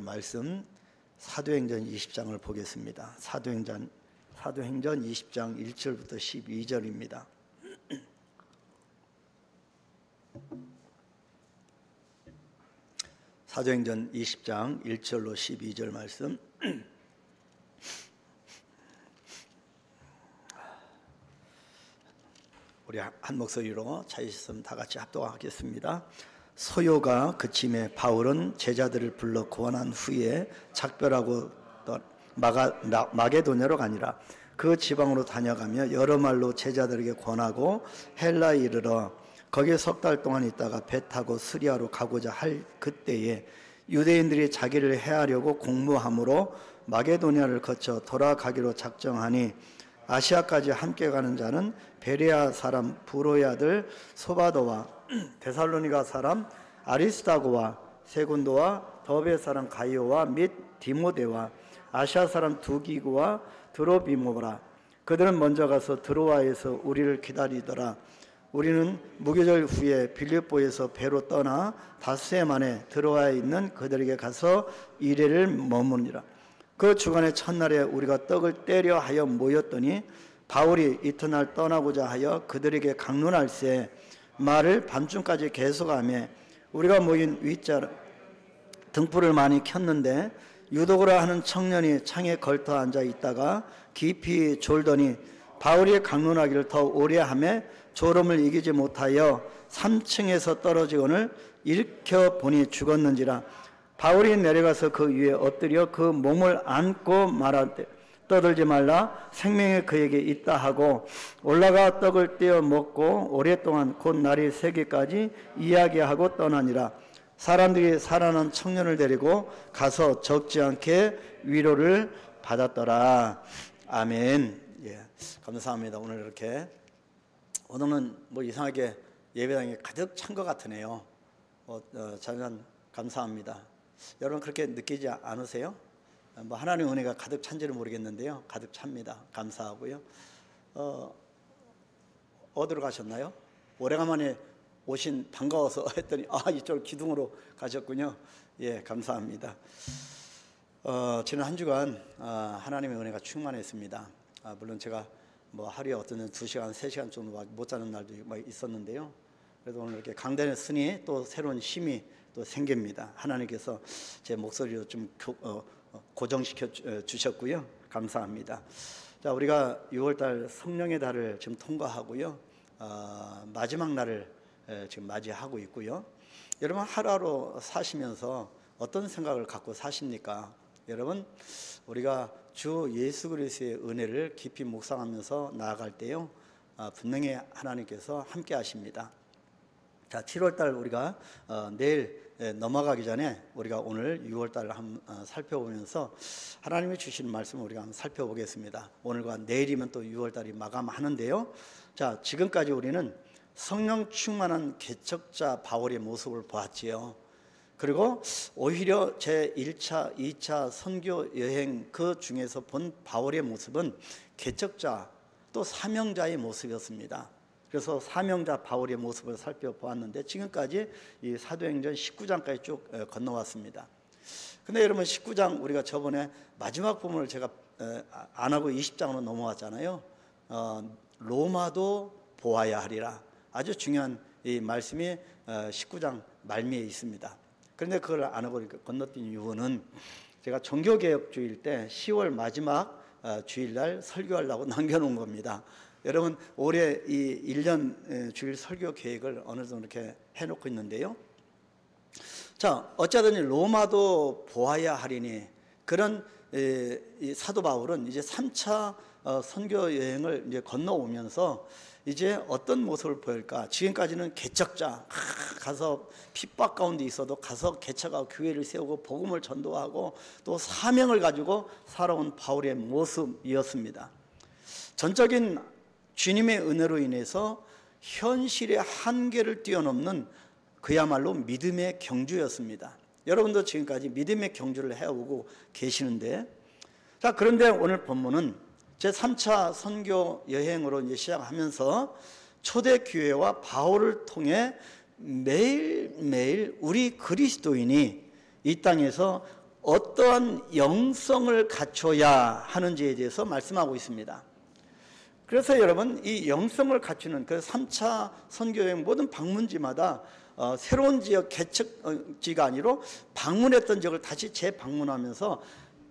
말씀 사도행전 20장을 보겠습니다. 사도행전 20장 1절부터 12절입니다. 사도행전 20장 1절로 12절 말씀. 우리 한 목소리로 자의시씀 다 같이 합독하겠습니다. 소요가 그침에 바울은 제자들을 불러 고안한 후에 작별하고 마게도냐로 가니라. 그 지방으로 다녀가며 여러 말로 제자들에게 권하고 헬라에 이르러 거기에 석 달 동안 있다가 배 타고 스리아로 가고자 할 그때에 유대인들이 자기를 해하려고 공모함으로 마게도냐를 거쳐 돌아가기로 작정하니 아시아까지 함께 가는 자는 베레아 사람 부로의 아들 소바도와 데살로니가 사람 아리스다고와 세군도와 더베 사람 가이오와 및 디모데와 아시아 사람 두기고와 드로비모라. 그들은 먼저 가서 드로아에서 우리를 기다리더라. 우리는 무교절 후에 빌립보에서 배로 떠나 닷새 만에 드로아에 있는 그들에게 가서 이레를 머무니라. 그 주간의 첫날에 우리가 떡을 떼려 하여 모였더니 바울이 이튿날 떠나고자 하여 그들에게 강론할새 말을 밤중까지 계속하며 우리가 모인 윗자로 등불을 많이 켰는데 유도고라 하는 청년이 창에 걸터 앉아 있다가 깊이 졸더니 바울이 강론하기를 더 오래 하며 졸음을 이기지 못하여 3층에서 떨어지거늘 일으켜 보니 죽었는지라. 바울이 내려가서 그 위에 엎드려 그 몸을 안고 말하되 떠들지 말라, 생명이 그에게 있다 하고 올라가 떡을 떼어 먹고 오랫동안 곧 날이 새기까지 이야기하고 떠나니라. 사람들이 살아난 청년을 데리고 가서 적지 않게 위로를 받았더라. 아멘. 예, 감사합니다. 오늘은 뭐 이상하게 예배당이 가득 찬 것 같으네요. 잠깐 감사합니다. 여러분 그렇게 느끼지 않으세요? 뭐 하나님의 은혜가 가득 찬지는 모르겠는데요, 가득 찹니다. 감사하고요. 어디로 가셨나요? 오래간만에 오신 반가워서 했더니 이쪽 기둥으로 가셨군요. 예, 감사합니다. 지난 한 주간 하나님의 은혜가 충만했습니다. 물론 제가 뭐 하루에 어떤 2시간, 3시간 정도 못 자는 날도 있었는데요. 그래도 오늘 이렇게 강단했으니 또 새로운 힘이 또 생깁니다. 하나님께서 제 목소리로 좀 고정시켜 주셨고요. 감사합니다. 자, 우리가 6월달 성령의 달을 지금 통과하고요. 마지막 날을 지금 맞이하고 있고요. 여러분 하루하루 사시면서 어떤 생각을 갖고 사십니까? 여러분, 우리가 주 예수 그리스도의 은혜를 깊이 묵상하면서 나아갈 때요, 분명히 하나님께서 함께 하십니다. 자, 7월달 우리가 내일 넘어가기 전에 우리가 오늘 6월달을 한번 살펴보면서 하나님이 주시는 말씀을 우리가 한번 살펴보겠습니다. 오늘과 내일이면 또 6월달이 마감하는데요. 자, 지금까지 우리는 성령 충만한 개척자 바울의 모습을 보았지요. 그리고 오히려 제1차, 2차 선교 여행 그 중에서 본 바울의 모습은 개척자 또 사명자의 모습이었습니다. 그래서 사명자 바울의 모습을 살펴보았는데 지금까지 이 사도행전 19장까지 쭉 건너왔습니다. 근데 여러분 19장 우리가 저번에 마지막 부분을 제가 안 하고 20장으로 넘어왔잖아요. 로마도 보아야 하리라. 아주 중요한 이 말씀이 19장 말미에 있습니다. 그런데 그걸 안 하고 건너뛴 이유는 제가 종교개혁주일 때 10월 마지막 주일날 설교하려고 남겨놓은 겁니다. 여러분 올해 이 1년 주일 설교 계획을 어느 정도 이렇게 해놓고 있는데요. 자, 어쩌더니 로마도 보아야 하리니 그런 이 사도 바울은 이제 3차 선교 여행을 이제 건너오면서 이제 어떤 모습을 보일까? 지금까지는 개척자, 가서 핍박 가운데 있어도 가서 개척하고 교회를 세우고 복음을 전도하고 또 사명을 가지고 살아온 바울의 모습이었습니다. 전적인 주님의 은혜로 인해서 현실의 한계를 뛰어넘는 그야말로 믿음의 경주였습니다. 여러분도 지금까지 믿음의 경주를 해오고 계시는데, 자, 그런데 오늘 본문은 제3차 선교 여행으로 이제 시작하면서 초대교회와 바울을 통해 매일매일 우리 그리스도인이 이 땅에서 어떠한 영성을 갖춰야 하는지에 대해서 말씀하고 있습니다. 그래서 여러분, 이 영성을 갖추는 그 3차 선교여행 모든 방문지마다 새로운 지역 개척지가 아니라 방문했던 지역을 다시 재방문하면서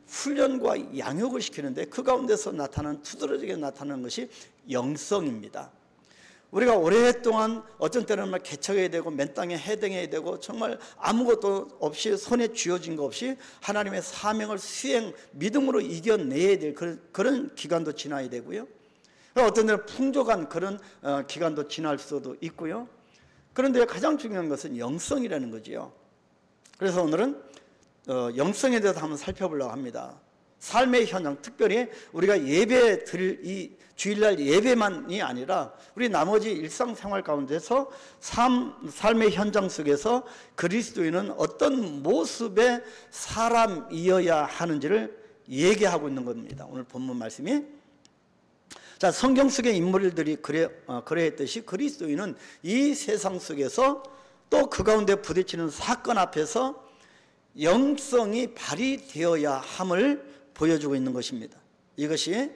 훈련과 양육을 시키는데, 그 가운데서 나타나는, 두드러지게 나타나는 것이 영성입니다. 우리가 오랫동안 어떤 때는 막 개척해야 되고 맨 땅에 해당해야 되고 정말 아무것도 없이 손에 쥐어진 거 없이 하나님의 사명을 수행, 믿음으로 이겨내야 될 그런 기간도 지나야 되고요. 어떤 때는 풍족한 그런 기간도 지날 수도 있고요. 그런데 가장 중요한 것은 영성이라는 거지요. 그래서 오늘은 영성에 대해서 한번 살펴보려고 합니다. 삶의 현장, 특별히 우리가 예배 드릴 이 주일날 예배만이 아니라 우리 나머지 일상생활 가운데서 삶의 현장 속에서 그리스도인은 어떤 모습의 사람이어야 하는지를 얘기하고 있는 겁니다. 오늘 본문 말씀이. 자, 성경 속의 인물들이 그래했듯이 그리스도인은 이 세상 속에서 또 그 가운데 부딪히는 사건 앞에서 영성이 발휘되어야 함을 보여주고 있는 것입니다. 이것이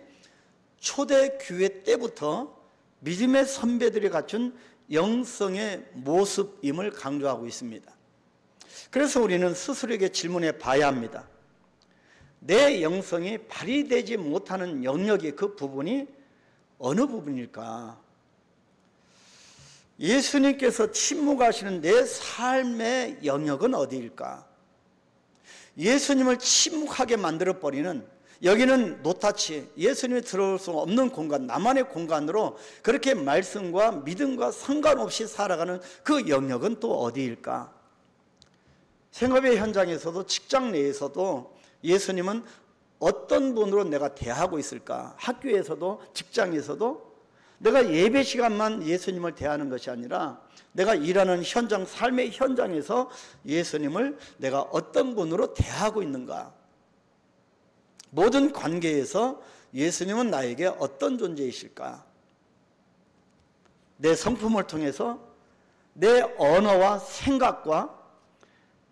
초대교회 때부터 믿음의 선배들이 갖춘 영성의 모습임을 강조하고 있습니다. 그래서 우리는 스스로에게 질문해 봐야 합니다. 내 영성이 발휘되지 못하는 영역의 그 부분이 어느 부분일까? 예수님께서 침묵하시는 내 삶의 영역은 어디일까? 예수님을 침묵하게 만들어버리는, 여기는 노타치, 예수님이 들어올 수 없는 공간, 나만의 공간으로 그렇게 말씀과 믿음과 상관없이 살아가는 그 영역은 또 어디일까? 생업의 현장에서도 직장 내에서도 예수님은 어떤 분으로 내가 대하고 있을까? 학교에서도 직장에서도 내가 예배 시간만 예수님을 대하는 것이 아니라 내가 일하는 현장, 삶의 현장에서 예수님을 내가 어떤 분으로 대하고 있는가? 모든 관계에서 예수님은 나에게 어떤 존재이실까? 내 성품을 통해서 내 언어와 생각과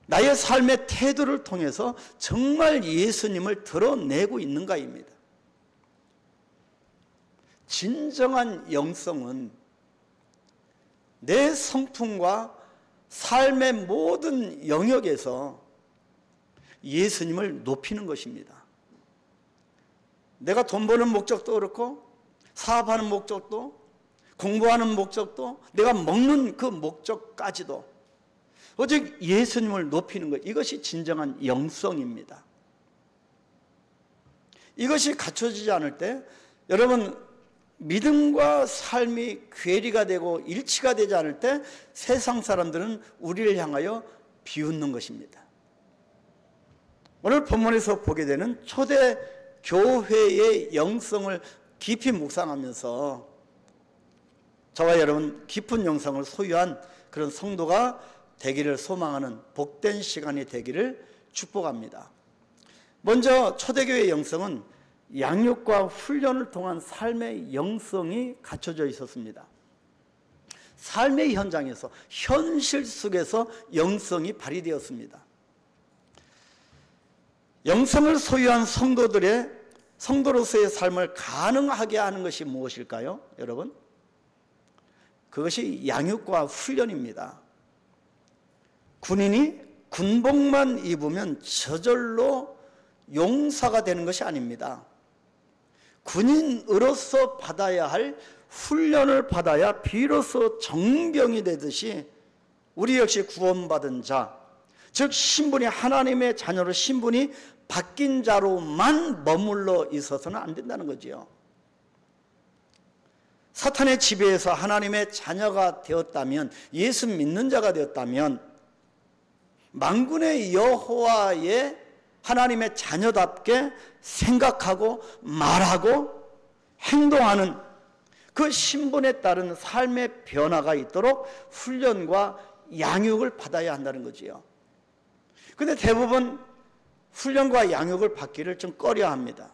나의 삶의 태도를 통해서 정말 예수님을 드러내고 있는가입니다. 진정한 영성은 내 성품과 삶의 모든 영역에서 예수님을 높이는 것입니다. 내가 돈 버는 목적도 그렇고 사업하는 목적도, 공부하는 목적도, 내가 먹는 그 목적까지도 오직 예수님을 높이는 것, 이것이 진정한 영성입니다. 이것이 갖춰지지 않을 때 여러분, 믿음과 삶이 괴리가 되고 일치가 되지 않을 때 세상 사람들은 우리를 향하여 비웃는 것입니다. 오늘 본문에서 보게 되는 초대 교회의 영성을 깊이 묵상하면서 저와 여러분 깊은 영성을 소유한 그런 성도가 되기를 소망하는 복된 시간이 되기를 축복합니다. 먼저 초대교회의 영성은 양육과 훈련을 통한 삶의 영성이 갖춰져 있었습니다. 삶의 현장에서, 현실 속에서 영성이 발휘되었습니다. 영성을 소유한 성도로서의 삶을 가능하게 하는 것이 무엇일까요, 여러분? 그것이 양육과 훈련입니다. 군인이 군복만 입으면 저절로 용사가 되는 것이 아닙니다. 군인으로서 받아야 할 훈련을 받아야 비로소 정병이 되듯이 우리 역시 구원받은 자, 즉 신분이 하나님의 자녀로 신분이 바뀐 자로만 머물러 있어서는 안 된다는 거지요. 사탄의 지배에서 하나님의 자녀가 되었다면, 예수 믿는 자가 되었다면 만군의 여호와의 하나님의 자녀답게 생각하고 말하고 행동하는 그 신분에 따른 삶의 변화가 있도록 훈련과 양육을 받아야 한다는 거지요. 그런데 대부분 훈련과 양육을 받기를 좀 꺼려합니다.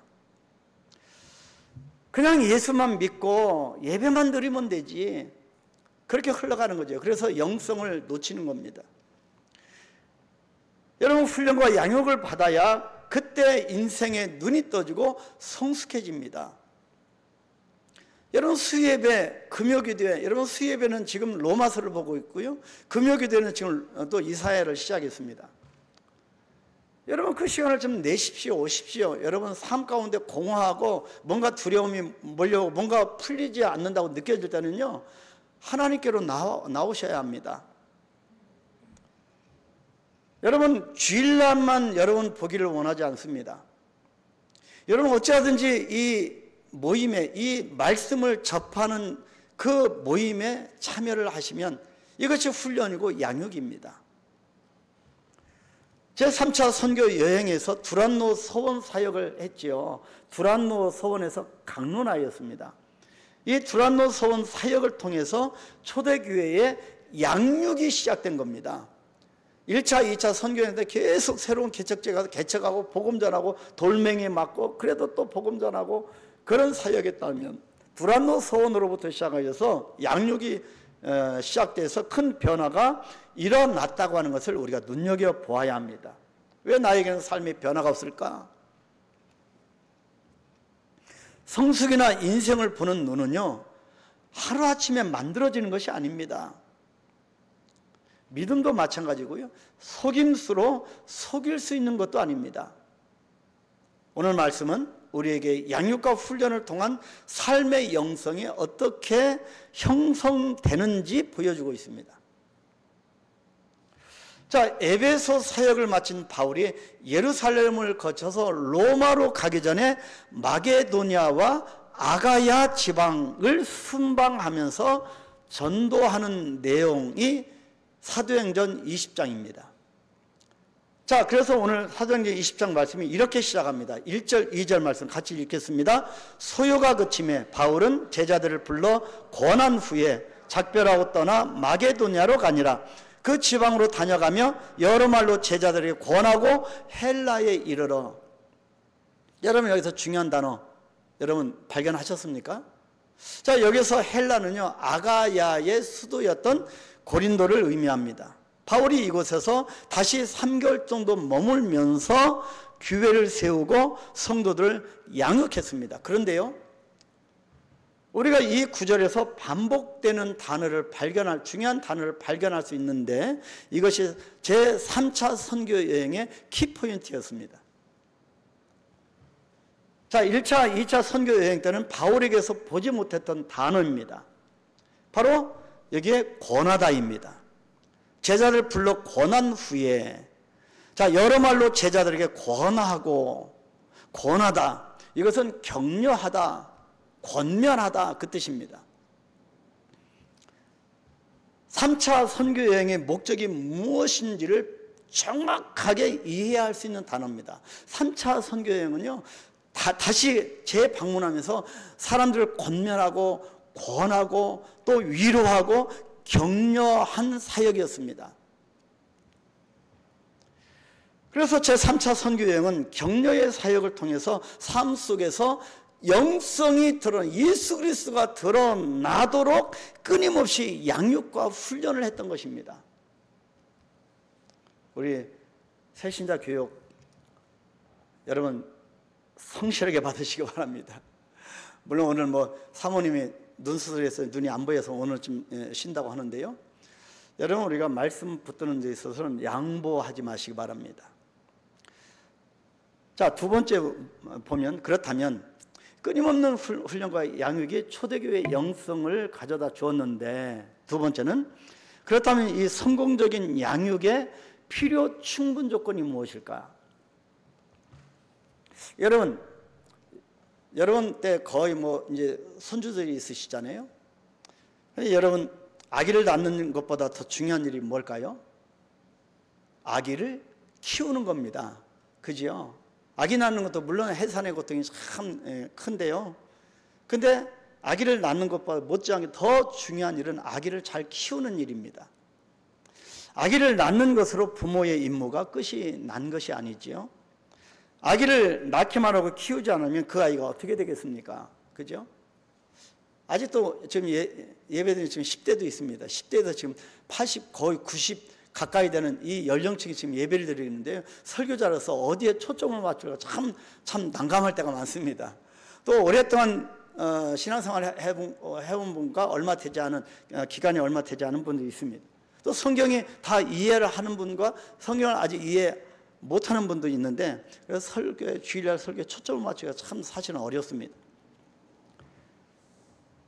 그냥 예수만 믿고 예배만 드리면 되지, 그렇게 흘러가는 거죠. 그래서 영성을 놓치는 겁니다. 여러분, 훈련과 양육을 받아야 그때 인생의 눈이 떠지고 성숙해집니다. 여러분, 수예배, 금요기도회, 여러분 수예배는 지금 로마서를 보고 있고요, 금요기도회는 지금 또 이사야를 시작했습니다. 여러분, 그 시간을 좀 내십시오, 오십시오. 여러분, 삶 가운데 공허하고 뭔가 두려움이 몰려오고 뭔가 풀리지 않는다고 느껴질 때는요, 하나님께로 나오셔야 합니다. 여러분, 주일날만 여러분 보기를 원하지 않습니다. 여러분, 어찌하든지 이 모임에, 이 말씀을 접하는 그 모임에 참여를 하시면 이것이 훈련이고 양육입니다. 제3차 선교 여행에서 두란노 서원 사역을 했지요. 두란노 서원에서 강론하였습니다. 이 두란노 서원 사역을 통해서 초대교회의 양육이 시작된 겁니다. 1차, 2차 선교했는데 계속 새로운 개척제가 개척하고 복음 전하고 돌멩이에 맞고 그래도 또 복음 전하고 그런 사역했다면, 두란노 서원으로부터 시작하여서 양육이 시작돼서 큰 변화가 일어났다고 하는 것을 우리가 눈여겨보아야 합니다. 왜 나에게는 삶의 변화가 없을까? 성숙이나 인생을 보는 눈은요, 하루아침에 만들어지는 것이 아닙니다. 믿음도 마찬가지고요, 속임수로 속일 수 있는 것도 아닙니다. 오늘 말씀은 우리에게 양육과 훈련을 통한 삶의 영성이 어떻게 형성되는지 보여주고 있습니다. 자, 에베소 사역을 마친 바울이 예루살렘을 거쳐서 로마로 가기 전에 마게도냐와 아가야 지방을 순방하면서 전도하는 내용이 사도행전 20장입니다. 자, 그래서 오늘 사도행전 20장 말씀이 이렇게 시작합니다. 1절, 2절 말씀 같이 읽겠습니다. 소요가 그침에 바울은 제자들을 불러 권한 후에 작별하고 떠나 마게도냐로 가니라. 그 지방으로 다녀가며 여러 말로 제자들에게 권하고 헬라에 이르러. 여러분, 여기서 중요한 단어 여러분 발견하셨습니까? 자, 여기서 헬라는요, 아가야의 수도였던 고린도를 의미합니다. 바울이 이곳에서 다시 3개월 정도 머물면서 교회를 세우고 성도들을 양육했습니다. 그런데요, 우리가 이 구절에서 반복되는 단어를 중요한 단어를 발견할 수 있는데, 이것이 제3차 선교 여행의 키포인트였습니다. 자, 1차, 2차 선교 여행 때는 바울에게서 보지 못했던 단어입니다. 바로 여기에 권하다입니다. 제자를 불러 권한 후에, 자, 여러 말로 제자들에게 권하고, 권하다, 이것은 격려하다, 권면하다, 그 뜻입니다. 3차 선교 여행의 목적이 무엇인지를 정확하게 이해할 수 있는 단어입니다. 3차 선교 여행은요, 다시 재방문하면서 사람들을 권면하고 권하고 또 위로하고 격려한 사역이었습니다. 그래서 제3차 선교여행은 격려의 사역을 통해서 삶 속에서 영성이 예수 그리스도가 드러나도록 끊임없이 양육과 훈련을 했던 것입니다. 우리 새신자 교육 여러분 성실하게 받으시기 바랍니다. 물론 오늘 사모님이 눈 수술해서 눈이 안 보여서 오늘 좀 쉰다고 하는데요, 여러분, 우리가 말씀 붙드는 데 있어서는 양보하지 마시기 바랍니다. 자, 두 번째 보면, 그렇다면 끊임없는 훈련과 양육이 초대교회의 영성을 가져다 주었는데, 두 번째는 그렇다면 이 성공적인 양육의 필요 충분 조건이 무엇일까? 여러분 때 거의 이제 손주들이 있으시잖아요. 여러분, 아기를 낳는 것보다 더 중요한 일이 뭘까요? 아기를 키우는 겁니다. 그죠? 아기 낳는 것도 물론 해산의 고통이 참 큰데요. 근데 아기를 낳는 것보다 못지않게 더 중요한 일은 아기를 잘 키우는 일입니다. 아기를 낳는 것으로 부모의 임무가 끝이 난 것이 아니지요. 아기를 낳기만 하고 키우지 않으면 그 아이가 어떻게 되겠습니까? 그죠? 아직도 지금 예배드리는 지금 10대도 있습니다. 10대에서 지금 80, 거의 90, 가까이 되는 이 연령층이 지금 예배를 드리는데요, 설교자로서 어디에 초점을 맞추기가 참 난감할 때가 많습니다. 또 오랫동안 신앙생활을 해본 분과 얼마 되지 않은 기간이 얼마 되지 않은 분도 있습니다. 또 성경이 다 이해를 하는 분과 성경을 아직 이해 못하는 분도 있는데, 그래서 주일날 설교에 초점을 맞추기가 참 사실은 어렵습니다.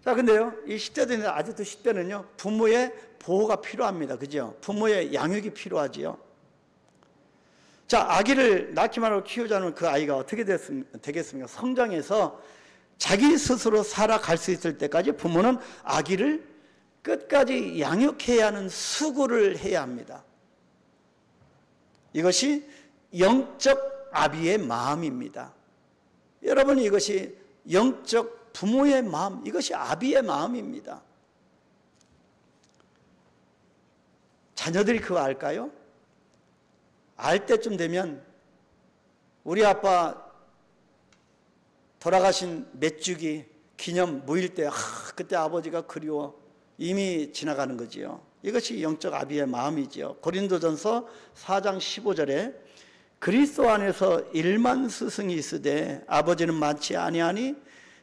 자, 근데요, 이 10대들인데 아직도 10대는요, 부모의 보호가 필요합니다. 그죠? 부모의 양육이 필요하지요. 자, 아기를 낳기만 하고 키우자는 그 아이가 어떻게 되겠습니까? 성장해서 자기 스스로 살아갈 수 있을 때까지 부모는 아기를 끝까지 양육해야 하는 수고를 해야 합니다. 이것이 영적 아비의 마음입니다. 여러분, 이것이 영적 부모의 마음, 이것이 아비의 마음입니다. 자녀들이 그거 알까요? 알 때쯤 되면 우리 아빠 돌아가신 몇 주기 기념 모일 때 그때 아버지가 그리워 이미 지나가는 거지요. 이것이 영적 아비의 마음이지요. 고린도전서 4장 15절에 그리스도 안에서 1만 스승이 있으되 아버지는 많지 아니하니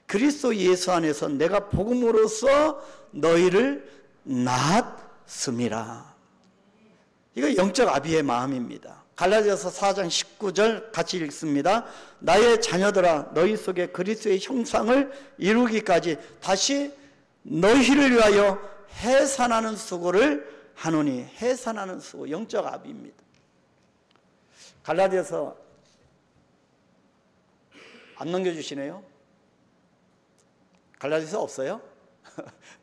그리스도 예수 안에서 내가 복음으로써 너희를 낳았음이라. 이거 영적 아비의 마음입니다. 갈라디아서 4장 19절 같이 읽습니다. 나의 자녀들아 너희 속에 그리스도의 형상을 이루기까지 다시 너희를 위하여 해산하는 수고를 하노니. 해산하는 수고, 영적 아비입니다. 갈라디아서 안 넘겨주시네요. 갈라디아서 없어요?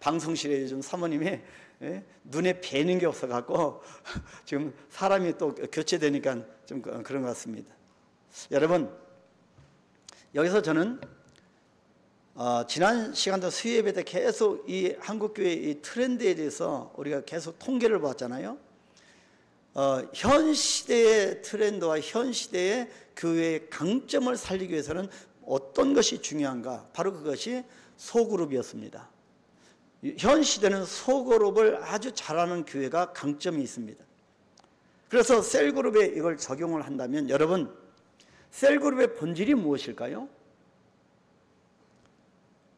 방송실에 요즘 사모님이 눈에 뵈는 게 없어갖고 지금 사람이 또 교체되니까 좀 그런 것 같습니다. 여러분, 여기서 저는 지난 시간도 수요예배 때 계속 이 한국교회의 이 트렌드에 대해서 우리가 계속 통계를 봤잖아요. 현 시대의 트렌드와 현 시대의 교회의 강점을 살리기 위해서는 어떤 것이 중요한가? 바로 그것이 소그룹이었습니다. 현 시대는 소그룹을 아주 잘하는 교회가 강점이 있습니다. 그래서 셀그룹에 이걸 적용을 한다면, 여러분, 셀그룹의 본질이 무엇일까요?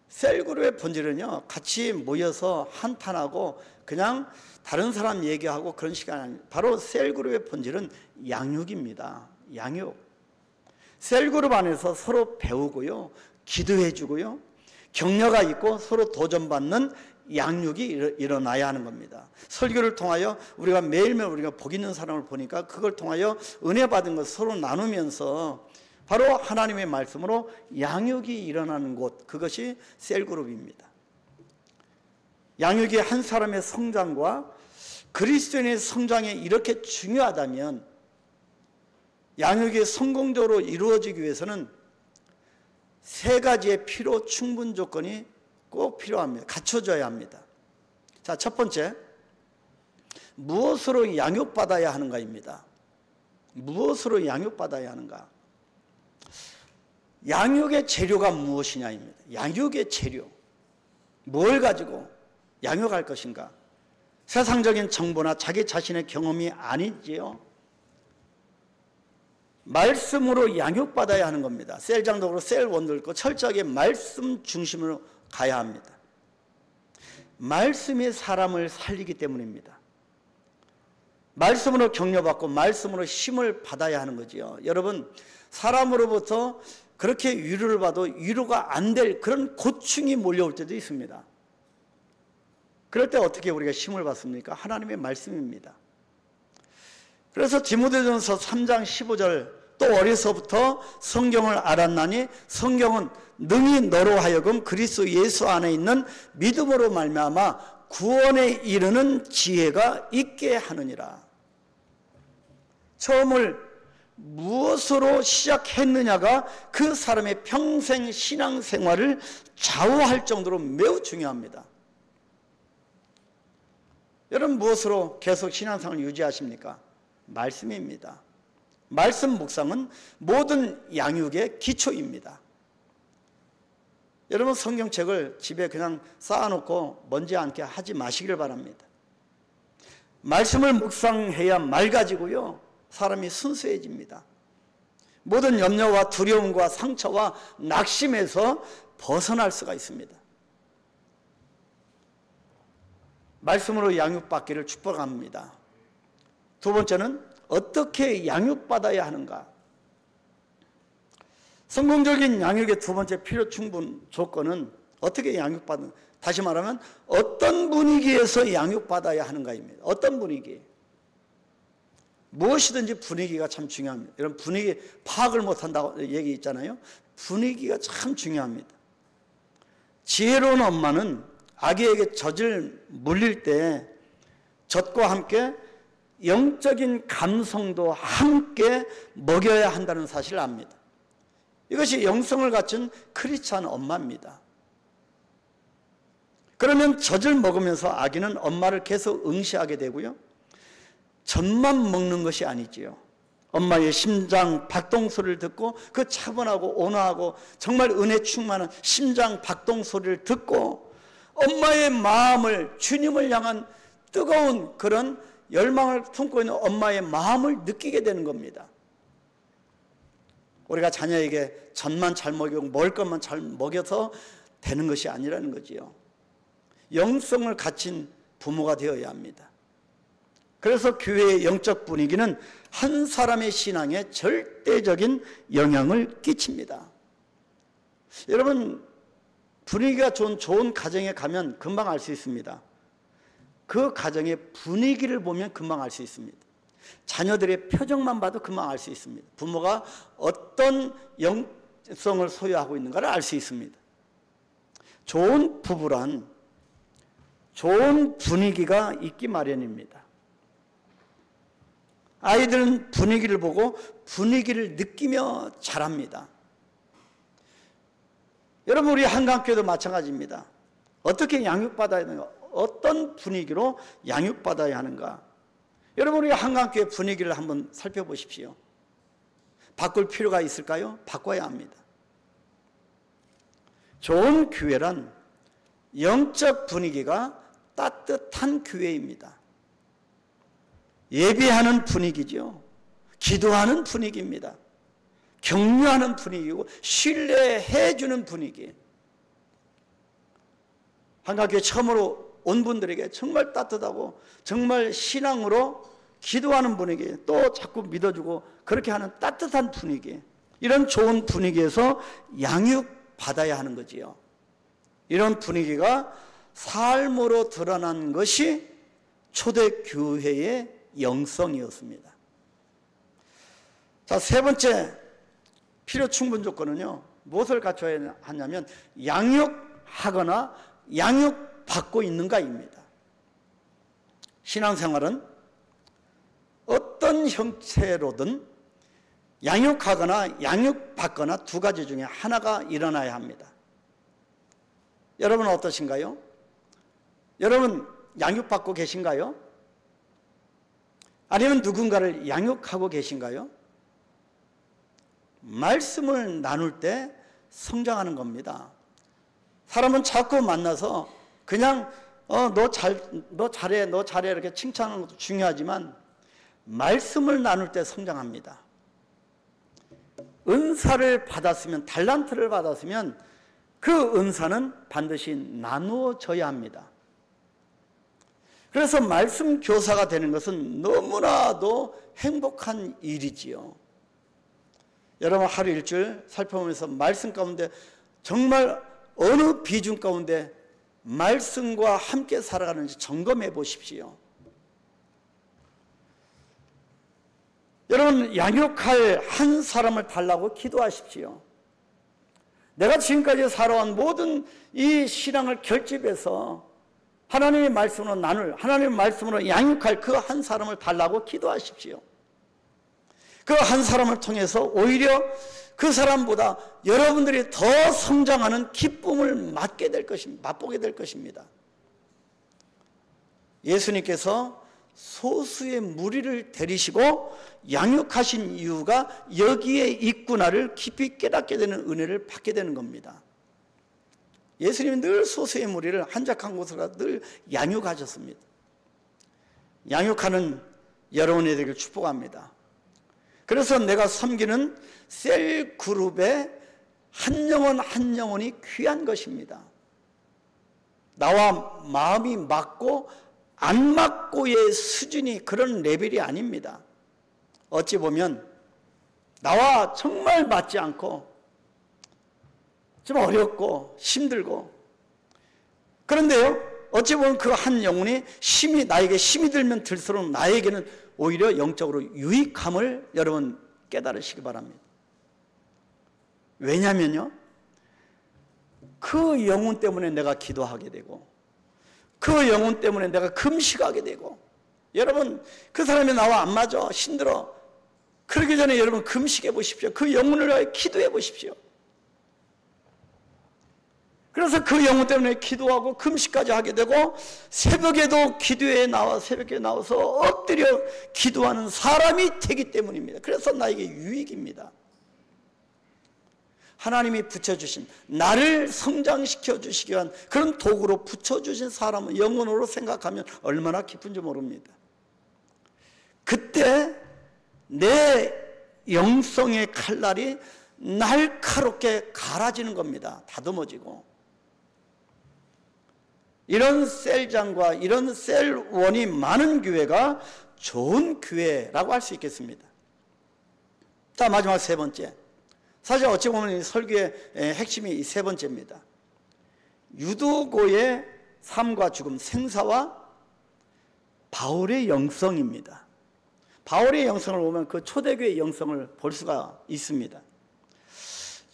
셀그룹의 본질은요, 같이 모여서 한탄하고 그냥 다른 사람 얘기하고 그런 시간이 아닙니다. 바로 셀그룹의 본질은 양육입니다. 양육. 셀그룹 안에서 서로 배우고요, 기도해 주고요, 격려가 있고 서로 도전받는 양육이 일어나야 하는 겁니다. 설교를 통하여 우리가 매일매일 우리가 복 있는 사람을 보니까 그걸 통하여 은혜 받은 것 서로 나누면서 바로 하나님의 말씀으로 양육이 일어나는 곳, 그것이 셀그룹입니다. 양육이 한 사람의 성장과 그리스도인의 성장에 이렇게 중요하다면, 양육이 성공적으로 이루어지기 위해서는 세 가지의 필요 충분 조건이 꼭 필요합니다. 갖춰져야 합니다. 자, 첫 번째, 무엇으로 양육받아야 하는가입니다. 무엇으로 양육받아야 하는가? 양육의 재료가 무엇이냐입니다. 양육의 재료, 뭘 가지고 양육할 것인가? 세상적인 정보나 자기 자신의 경험이 아니지요. 말씀으로 양육받아야 하는 겁니다. 셀장도 그렇고 셀원도 그렇고 철저하게 말씀 중심으로 가야 합니다. 말씀이 사람을 살리기 때문입니다. 말씀으로 격려받고 말씀으로 힘을 받아야 하는 거지요. 여러분, 사람으로부터 그렇게 위로를 받아도 위로가 안 될 그런 고충이 몰려올 때도 있습니다. 그럴 때 어떻게 우리가 힘을 받습니까? 하나님의 말씀입니다. 그래서 디모데전서 3장 15절, 또 어려서부터 성경을 알았나니 성경은 능히 너로 하여금 그리스도 예수 안에 있는 믿음으로 말미암아 구원에 이르는 지혜가 있게 하느니라. 처음을 무엇으로 시작했느냐가 그 사람의 평생 신앙생활을 좌우할 정도로 매우 중요합니다. 여러분, 무엇으로 계속 신앙생활을 유지하십니까? 말씀입니다. 말씀 묵상은 모든 양육의 기초입니다. 여러분, 성경책을 집에 그냥 쌓아놓고 먼지 않게 하지 마시길 바랍니다. 말씀을 묵상해야 맑아지고요, 사람이 순수해집니다. 모든 염려와 두려움과 상처와 낙심에서 벗어날 수가 있습니다. 말씀으로 양육받기를 축복합니다. 두 번째는 어떻게 양육받아야 하는가? 성공적인 양육의 두 번째 필요 충분 조건은 어떻게 양육받는, 다시 말하면 어떤 분위기에서 양육받아야 하는가입니다. 어떤 분위기? 무엇이든지 분위기가 참 중요합니다. 이런 분위기 파악을 못한다고 얘기 있잖아요. 분위기가 참 중요합니다. 지혜로운 엄마는 아기에게 젖을 물릴 때 젖과 함께 영적인 감성도 함께 먹여야 한다는 사실을 압니다. 이것이 영성을 갖춘 크리스찬 엄마입니다. 그러면 젖을 먹으면서 아기는 엄마를 계속 응시하게 되고요, 젖만 먹는 것이 아니지요. 엄마의 심장 박동 소리를 듣고 그 차분하고 온화하고 정말 은혜 충만한 심장 박동 소리를 듣고 엄마의 마음을, 주님을 향한 뜨거운 그런 열망을 품고 있는 엄마의 마음을 느끼게 되는 겁니다. 우리가 자녀에게 젖만 잘 먹이고 먹을 것만 잘 먹여서 되는 것이 아니라는 거지요. 영성을 갖춘 부모가 되어야 합니다. 그래서 교회의 영적 분위기는 한 사람의 신앙에 절대적인 영향을 끼칩니다. 여러분, 분위기가 좋은 가정에 가면 금방 알 수 있습니다. 그 가정의 분위기를 보면 금방 알 수 있습니다. 자녀들의 표정만 봐도 금방 알 수 있습니다. 부모가 어떤 영성을 소유하고 있는가를 알 수 있습니다. 좋은 부부란 좋은 분위기가 있기 마련입니다. 아이들은 분위기를 보고 분위기를 느끼며 자랍니다. 여러분, 우리 한강교회도 마찬가지입니다. 어떻게 양육받아야 하는가? 어떤 분위기로 양육받아야 하는가? 여러분, 우리 한강교회 분위기를 한번 살펴보십시오. 바꿀 필요가 있을까요? 바꿔야 합니다. 좋은 교회란 영적 분위기가 따뜻한 교회입니다. 예배하는 분위기죠. 기도하는 분위기입니다. 격려하는 분위기고 신뢰해 주는 분위기. 한강교회 처음으로 온 분들에게 정말 따뜻하고 정말 신앙으로 기도하는 분위기, 또 자꾸 믿어주고 그렇게 하는 따뜻한 분위기, 이런 좋은 분위기에서 양육받아야 하는 거지요. 이런 분위기가 삶으로 드러난 것이 초대교회의 영성이었습니다. 자, 세 번째 필요 충분 조건은요, 무엇을 갖춰야 하냐면 양육하거나 양육받고 있는가입니다. 신앙생활은 어떤 형태로든 양육하거나 양육받거나 두 가지 중에 하나가 일어나야 합니다. 여러분은 어떠신가요? 여러분 양육받고 계신가요? 아니면 누군가를 양육하고 계신가요? 말씀을 나눌 때 성장하는 겁니다. 사람은 자꾸 만나서 그냥 너 잘해 이렇게 칭찬하는 것도 중요하지만 말씀을 나눌 때 성장합니다. 은사를 받았으면, 달란트를 받았으면 그 은사는 반드시 나누어져야 합니다. 그래서 말씀 교사가 되는 것은 너무나도 행복한 일이지요. 여러분, 하루 일주일 살펴보면서 말씀 가운데 정말 어느 비중 가운데 말씀과 함께 살아가는지 점검해 보십시오. 여러분, 양육할 한 사람을 달라고 기도하십시오. 내가 지금까지 살아온 모든 이 신앙을 결집해서 하나님의 말씀으로 나눌, 하나님의 말씀으로 양육할 그 한 사람을 달라고 기도하십시오. 그 한 사람을 통해서 오히려 그 사람보다 여러분들이 더 성장하는 기쁨을 맛보게 될 것입니다. 예수님께서 소수의 무리를 데리시고 양육하신 이유가 여기에 있구나를 깊이 깨닫게 되는 은혜를 받게 되는 겁니다. 예수님은 늘 소수의 무리를 한적한 곳으로 늘 양육하셨습니다. 양육하는 여러분이 되길 축복합니다. 그래서 내가 섬기는 셀 그룹의 한 영혼 한 영혼이 귀한 것입니다. 나와 마음이 맞고 안 맞고의 수준이 그런 레벨이 아닙니다. 어찌 보면 나와 정말 맞지 않고 좀 어렵고 힘들고, 그런데요, 어찌 보면 그 한 영혼이 나에게 힘이 들면 들수록 나에게는 오히려 영적으로 유익함을 여러분 깨달으시기 바랍니다. 왜냐면요, 그 영혼 때문에 내가 기도하게 되고, 그 영혼 때문에 내가 금식하게 되고, 여러분 그 사람이 나와 안 맞아, 힘들어, 그러기 전에 여러분 금식해 보십시오. 그 영혼을 위하여 기도해 보십시오. 그래서 그 영혼 때문에 기도하고 금식까지 하게 되고, 새벽에도 새벽에 나와서 엎드려 기도하는 사람이 되기 때문입니다. 그래서 나에게 유익입니다. 하나님이 붙여주신, 나를 성장시켜 주시기 위한 그런 도구로 붙여주신 사람은 영혼으로 생각하면 얼마나 기쁜지 모릅니다. 그때 내 영성의 칼날이 날카롭게 갈아지는 겁니다. 다듬어지고. 이런 셀장과 이런 셀원이 많은 교회가 좋은 교회라고 할 수 있겠습니다. 자, 마지막 세 번째. 사실 어찌 보면 이 설교의 핵심이 이 세 번째입니다. 유도고의 삶과 죽음, 생사와 바울의 영성입니다. 바울의 영성을 보면 그 초대교회의 영성을 볼 수가 있습니다.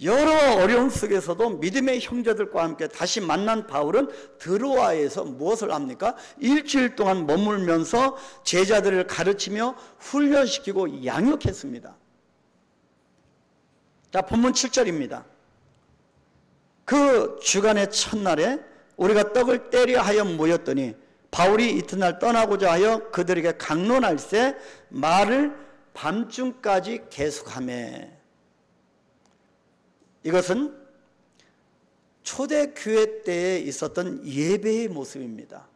여러 어려움 속에서도 믿음의 형제들과 함께 다시 만난 바울은 드로아에서 무엇을 합니까? 일주일 동안 머물면서 제자들을 가르치며 훈련시키고 양육했습니다. 자, 본문 7절입니다. 그 주간의 첫날에 우리가 떡을 떼려 하여 모였더니 바울이 이튿날 떠나고자 하여 그들에게 강론할세 말을 밤중까지 계속하매. 이것은 초대교회 때에 있었던 예배의 모습입니다.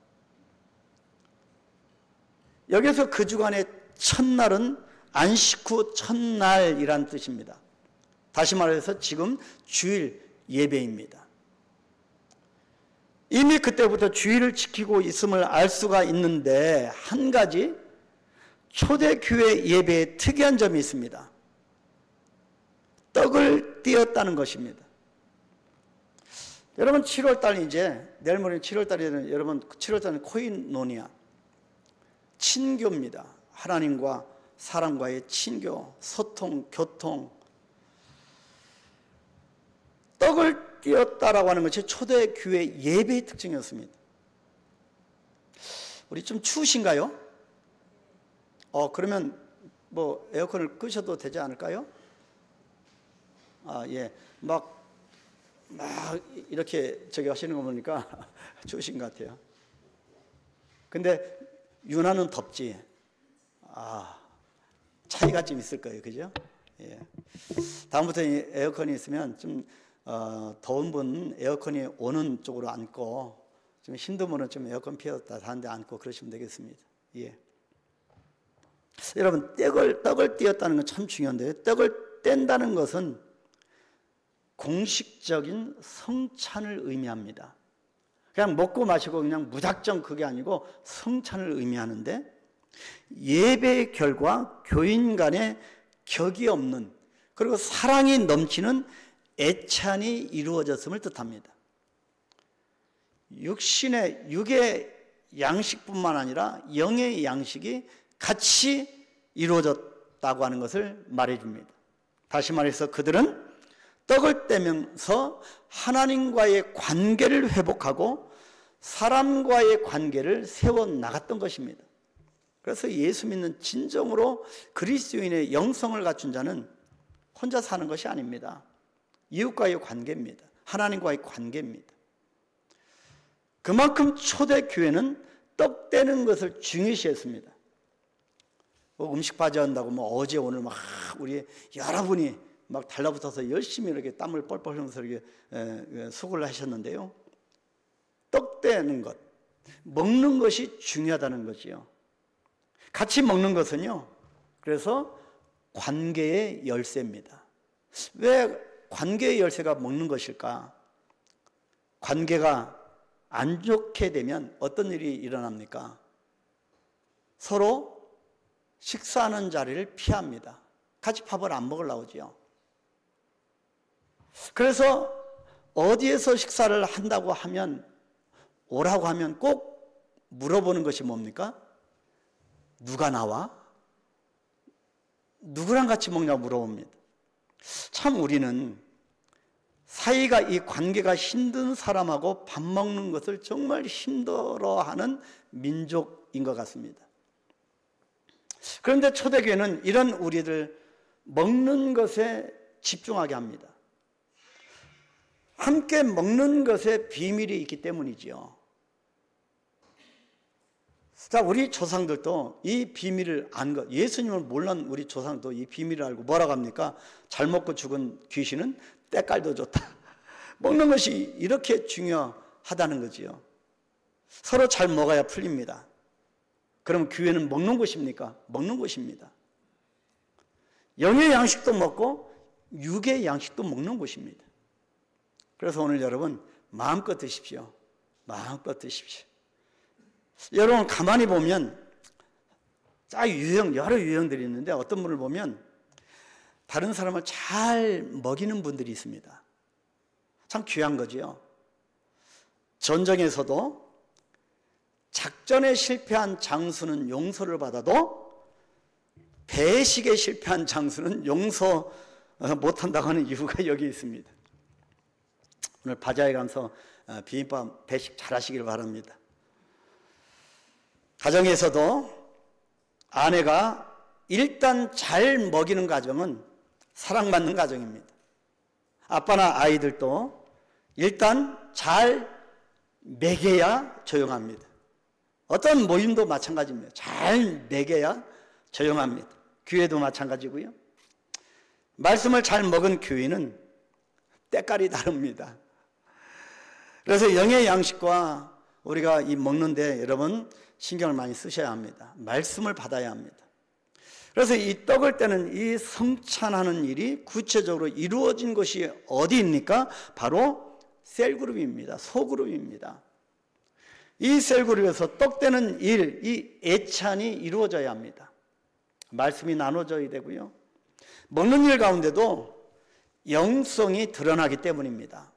여기서 그 주간의 첫날은 안식 후 첫날이란 뜻입니다. 다시 말해서 지금 주일 예배입니다. 이미 그때부터 주일을 지키고 있음을 알 수가 있는데, 한 가지 초대교회 예배에 특이한 점이 있습니다. 떡을 띄었다는 것입니다. 여러분 7월달, 이제 내일 모레 7월달에는 여러분 7월달은 코이노니아, 친교입니다. 하나님과 사람과의 친교, 소통, 교통. 떡을 띄었다라고 하는 것이 초대교회 예배의 특징이었습니다. 우리 좀 추우신가요? 그러면 뭐 에어컨을 끄셔도 되지 않을까요? 예. 막 이렇게 하시는 거 보니까 추우신 것 같아요. 근데 유나는 덥지. 차이가 좀 있을 거예요. 그죠? 예. 다음부터 에어컨이 있으면 좀 더운 분은 에어컨이 오는 쪽으로 앉고, 좀 힘든 분은 좀 에어컨 피웠다 다른 데 앉고 그러시면 되겠습니다. 예. 여러분, 떡을 띄었다는 건 참 중요한데요. 떡을 뗀다는 것은 공식적인 성찬을 의미합니다. 그냥 먹고 마시고 그냥 무작정 그게 아니고 성찬을 의미하는데, 예배의 결과 교인 간의 격이 없는, 그리고 사랑이 넘치는 애찬이 이루어졌음을 뜻합니다. 육의 양식뿐만 아니라 영의 양식이 같이 이루어졌다고 하는 것을 말해줍니다. 다시 말해서 그들은 떡을 떼면서 하나님과의 관계를 회복하고 사람과의 관계를 세워나갔던 것입니다. 그래서 예수 믿는 진정으로 그리스도인의 영성을 갖춘 자는 혼자 사는 것이 아닙니다. 이웃과의 관계입니다. 하나님과의 관계입니다. 그만큼 초대교회는 떡 떼는 것을 중요시했습니다. 음식 바지한다고 어제 오늘 막 우리 여러분이 막 달라붙어서 열심히 이렇게 땀을 뻘뻘 흘리면서 이렇게 수고를 하셨는데요. 떡 떼는 것, 먹는 것이 중요하다는 거지요. 같이 먹는 것은요, 그래서 관계의 열쇠입니다. 왜 관계의 열쇠가 먹는 것일까? 관계가 안 좋게 되면 어떤 일이 일어납니까? 서로 식사하는 자리를 피합니다. 같이 밥을 안 먹으려고 하죠. 그래서 어디에서 식사를 한다고 하면, 오라고 하면 꼭 물어보는 것이 뭡니까? 누가 나와? 누구랑 같이 먹냐고 물어봅니다. 참 우리는 사이가, 이 관계가 힘든 사람하고 밥 먹는 것을 정말 힘들어하는 민족인 것 같습니다. 그런데 초대교회는 이런 우리들 먹는 것에 집중하게 합니다. 함께 먹는 것에 비밀이 있기 때문이지요. 자, 우리 조상들도 이 비밀을 안 것, 예수님을 몰란 우리 조상도 이 비밀을 알고 뭐라고 합니까? 잘 먹고 죽은 귀신은 때깔도 좋다. 먹는 것이 이렇게 중요하다는 거지요. 서로 잘 먹어야 풀립니다. 그럼 교회는 먹는 곳입니까? 먹는 곳입니다. 영의 양식도 먹고 육의 양식도 먹는 곳입니다. 그래서 오늘 여러분 마음껏 드십시오. 마음껏 드십시오. 여러분 가만히 보면 여러 유형들이 있는데 어떤 분을 보면 다른 사람을 잘 먹이는 분들이 있습니다. 참 귀한 거지요. 전쟁에서도 작전에 실패한 장수는 용서를 받아도 배식에 실패한 장수는 용서 못한다고 하는 이유가 여기 있습니다. 오늘 바자회 가면서 비빔밥 배식 잘 하시길 바랍니다. 가정에서도 아내가 일단 잘 먹이는 가정은 사랑받는 가정입니다. 아빠나 아이들도 일단 잘 먹여야 조용합니다. 어떤 모임도 마찬가지입니다. 잘 먹여야 조용합니다. 교회도 마찬가지고요. 말씀을 잘 먹은 교회는 때깔이 다릅니다. 그래서 영의 양식과 우리가 이 먹는데 여러분 신경을 많이 쓰셔야 합니다. 말씀을 받아야 합니다. 그래서 이 떡을 떼는 이 성찬하는 일이 구체적으로 이루어진 것이 어디입니까? 바로 셀그룹입니다. 소그룹입니다. 이 셀그룹에서 떡 떼는 일, 이 애찬이 이루어져야 합니다. 말씀이 나눠져야 되고요. 먹는 일 가운데도 영성이 드러나기 때문입니다.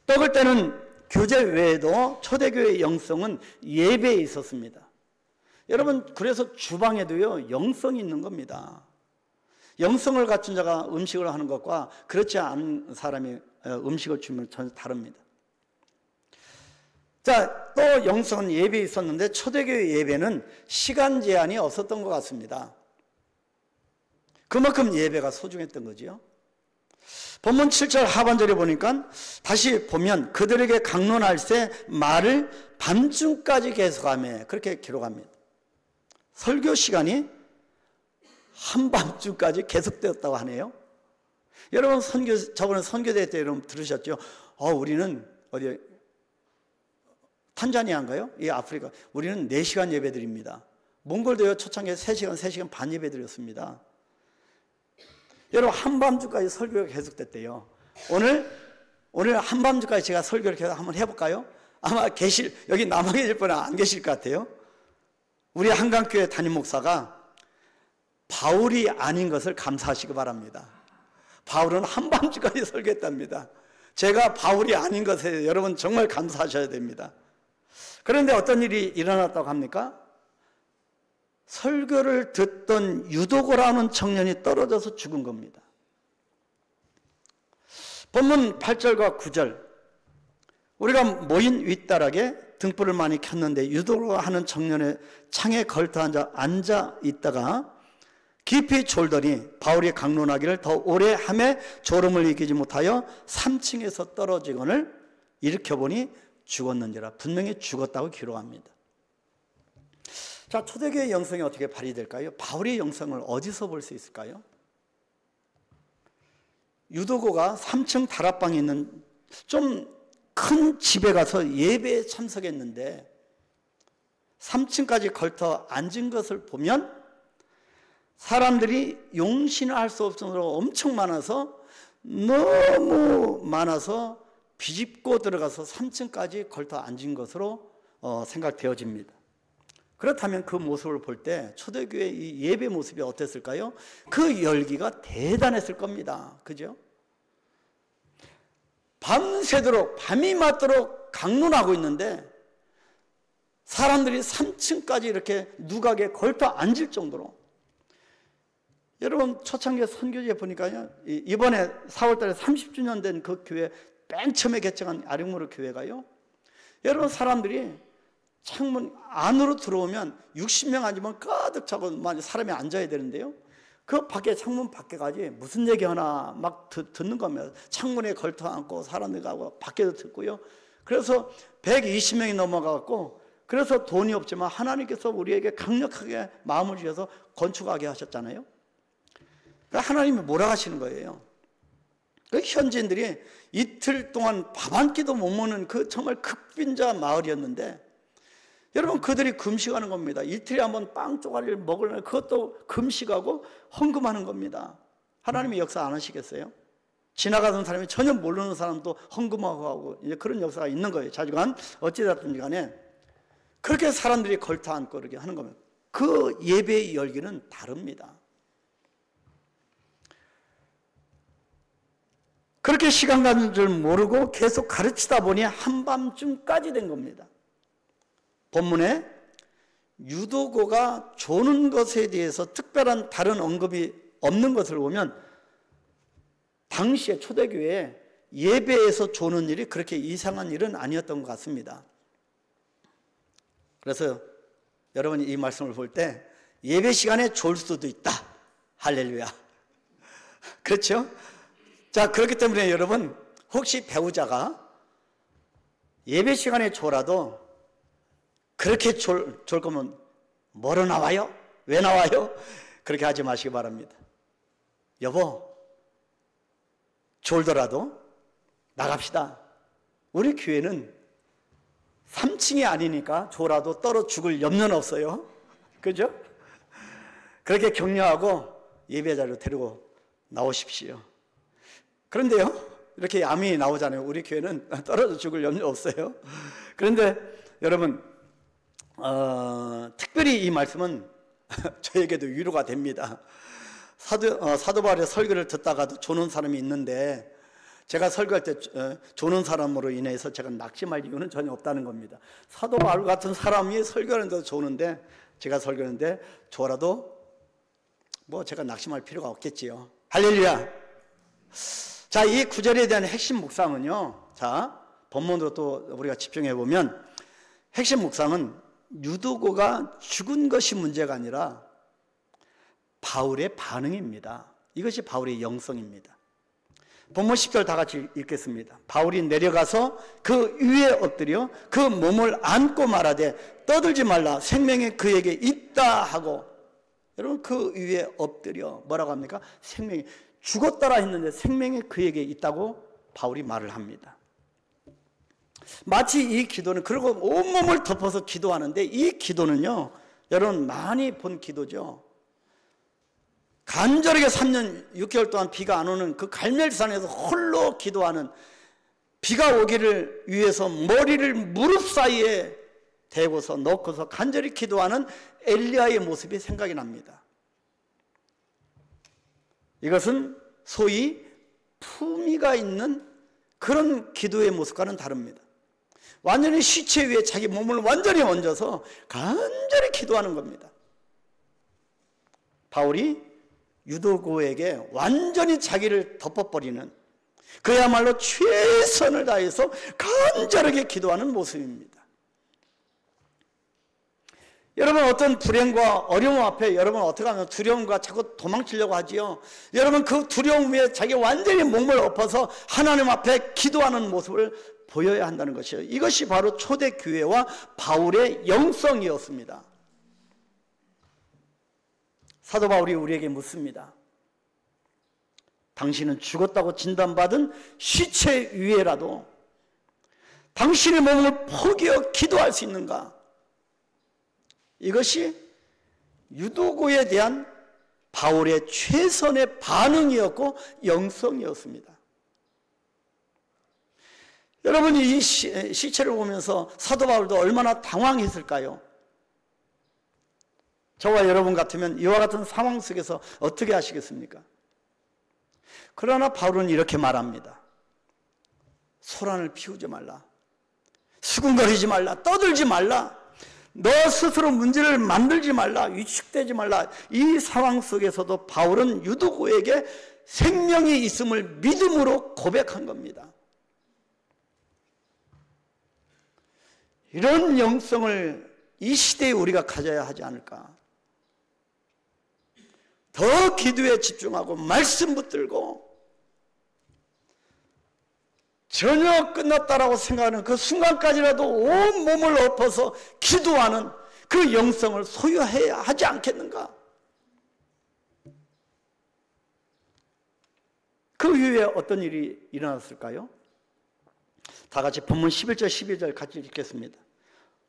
떡을 떼는 교제 외에도 초대교회의 영성은 예배에 있었습니다. 여러분 그래서 주방에도요 영성이 있는 겁니다. 영성을 갖춘 자가 음식을 하는 것과 그렇지 않은 사람이 음식을 주면 전혀 다릅니다. 자, 또 영성은 예배에 있었는데 초대교회 예배는 시간 제한이 없었던 것 같습니다. 그만큼 예배가 소중했던 거지요. 본문 7절 하반절에 보니까 다시 보면 그들에게 강론할세 말을 밤중까지 계속하며 그렇게 기록합니다. 설교 시간이 한밤중까지 계속되었다고 하네요. 여러분 저번에 선교대 때 여러분 들으셨죠? 우리는 어디 탄자니아인가요? 이 아프리카. 우리는 4시간 예배 드립니다. 몽골도요 초창기에 3시간 반 예배 드렸습니다. 여러분 한밤중까지 설교가 계속됐대요. 오늘 한밤중까지 제가 설교를 계속 한번 해볼까요? 아마 여기 남아 계실 분은 안 계실 것 같아요. 우리 한강교회 담임 목사가 바울이 아닌 것을 감사하시기 바랍니다. 바울은 한밤중까지 설교했답니다. 제가 바울이 아닌 것에 여러분 정말 감사하셔야 됩니다. 그런데 어떤 일이 일어났다고 합니까? 설교를 듣던 유도고라는 청년이 떨어져서 죽은 겁니다. 본문 8절과 9절 우리가 모인 윗다락에 등불을 많이 켰는데 유도고 하는 청년의 창에 걸터 앉아 있다가 깊이 졸더니 바울이 강론하기를 더 오래 하매 졸음을 이기지 못하여 3층에서 떨어지거늘 일으켜보니 죽었는지라. 분명히 죽었다고 기록합니다. 자, 초대교회의 영성이 어떻게 발휘될까요? 바울의 영성을 어디서 볼 수 있을까요? 유도고가 3층 다락방에 있는 좀 큰 집에 가서 예배에 참석했는데 3층까지 걸터 앉은 것을 보면 사람들이 용신을 할 수 없을 정도로 엄청 많아서, 너무 많아서 비집고 들어가서 3층까지 걸터 앉은 것으로 생각되어집니다. 그렇다면 그 모습을 볼 때 초대교회 이 예배 모습이 어땠을까요? 그 열기가 대단했을 겁니다. 그죠? 밤새도록, 밤이 맞도록 강론하고 있는데 사람들이 3층까지 이렇게 누각에 걸터 앉을 정도로. 여러분, 초창기 선교지에 보니까요, 이번에 4월달에 30주년 된 그 교회, 맨 처음에 개척한 아령무르 교회가요, 여러분, 사람들이 창문 안으로 들어오면 60명 앉으면 가득 차고 사람이 앉아야 되는데요, 그 밖에, 창문 밖에까지 무슨 얘기하나 막 듣는 겁니다. 창문에 걸터 앉고 사람들 가고 밖에도 듣고요. 그래서 120명이 넘어가고, 그래서 돈이 없지만 하나님께서 우리에게 강력하게 마음을 주셔서 건축하게 하셨잖아요. 그러니까 하나님이 뭐라 하시는 거예요? 그 현지인들이 이틀 동안 밥 한 끼도 못 먹는 그 정말 극빈자 마을이었는데, 여러분, 그들이 금식하는 겁니다. 이틀에 한번 빵 쪼가리를 먹으려면 그것도 금식하고 헌금하는 겁니다. 하나님이 역사 안 하시겠어요? 지나가던 사람이 전혀 모르는 사람도 헌금하고 하고, 이제 그런 역사가 있는 거예요. 자주간 어찌됐든지 간에 그렇게 사람들이 걸터 앉고 그렇게 하는 겁니다. 그 예배의 열기는 다릅니다. 그렇게 시간 가는 줄 모르고 계속 가르치다 보니 한밤중까지 된 겁니다. 본문에 유도고가 조는 것에 대해서 특별한 다른 언급이 없는 것을 보면 당시에 초대교회에 예배에서 조는 일이 그렇게 이상한 일은 아니었던 것 같습니다. 그래서 여러분이 이 말씀을 볼 때 예배 시간에 졸 수도 있다. 할렐루야. 그렇죠? 자, 그렇기 때문에 여러분, 혹시 배우자가 예배 시간에 졸아도 그렇게 졸 거면 뭐로 나와요? 왜 나와요? 그렇게 하지 마시기 바랍니다. 여보, 졸더라도 나갑시다. 우리 교회는 3층이 아니니까 졸아도 떨어 죽을 염려는 없어요. 그죠? 그렇게 격려하고 예배 자리로 데리고 나오십시오. 그런데요, 이렇게 아멘이 나오잖아요. 우리 교회는 떨어져 죽을 염려 없어요. 그런데 여러분, 특별히 이 말씀은 저에게도 위로가 됩니다. 사도 바울의 설교를 듣다가도 조는 사람이 있는데, 제가 설교할 때 조는 사람으로 인해서 제가 낙심할 이유는 전혀 없다는 겁니다. 사도 바울 같은 사람이 설교하는데도 조는데, 제가 설교하는데 조라도 뭐 제가 낙심할 필요가 없겠지요. 할렐루야. 자, 이 구절에 대한 핵심 묵상은요, 자, 본문으로 또 우리가 집중해 보면 핵심 묵상은 유도고가 죽은 것이 문제가 아니라 바울의 반응입니다. 이것이 바울의 영성입니다. 본문 10절 다 같이 읽겠습니다. 바울이 내려가서 그 위에 엎드려 그 몸을 안고 말하되 떠들지 말라, 생명이 그에게 있다 하고. 여러분, 그 위에 엎드려 뭐라고 합니까? 생명이, 죽었다라 했는데 생명이 그에게 있다고 바울이 말을 합니다. 마치 이 기도는, 그리고 온몸을 덮어서 기도하는데, 이 기도는요, 여러분 많이 본 기도죠. 간절하게 3년 6개월 동안 비가 안 오는 그 갈멜산에서 홀로 기도하는, 비가 오기를 위해서 머리를 무릎 사이에 대고서 넣고서 간절히 기도하는 엘리야의 모습이 생각이 납니다. 이것은 소위 품위가 있는 그런 기도의 모습과는 다릅니다. 완전히 시체 위에 자기 몸을 완전히 얹어서 간절히 기도하는 겁니다. 바울이 유도고에게 완전히 자기를 덮어버리는, 그야말로 최선을 다해서 간절하게 기도하는 모습입니다. 여러분, 어떤 불행과 어려움 앞에 여러분 어떻게 하면 두려움과 자꾸 도망치려고 하지요. 여러분, 그 두려움 위에 자기 완전히 몸을 엎어서 하나님 앞에 기도하는 모습을 보여야 한다는 것이에요. 이것이 바로 초대교회와 바울의 영성이었습니다. 사도 바울이 우리에게 묻습니다. 당신은 죽었다고 진단받은 시체 위에라도 당신의 몸을 포기하여 기도할 수 있는가? 이것이 유도고에 대한 바울의 최선의 반응이었고 영성이었습니다. 여러분이 이 시체를 보면서 사도 바울도 얼마나 당황했을까요? 저와 여러분 같으면 이와 같은 상황 속에서 어떻게 하시겠습니까? 그러나 바울은 이렇게 말합니다. 소란을 피우지 말라. 수군거리지 말라. 떠들지 말라. 너 스스로 문제를 만들지 말라. 위축되지 말라. 이 상황 속에서도 바울은 유도고에게 생명이 있음을 믿음으로 고백한 겁니다. 이런 영성을 이 시대에 우리가 가져야 하지 않을까? 더 기도에 집중하고 말씀 붙들고 전혀 끝났다라고 생각하는 그 순간까지라도 온 몸을 엎어서 기도하는 그 영성을 소유해야 하지 않겠는가? 그 이후에 어떤 일이 일어났을까요? 다 같이 본문 11절 12절 같이 읽겠습니다.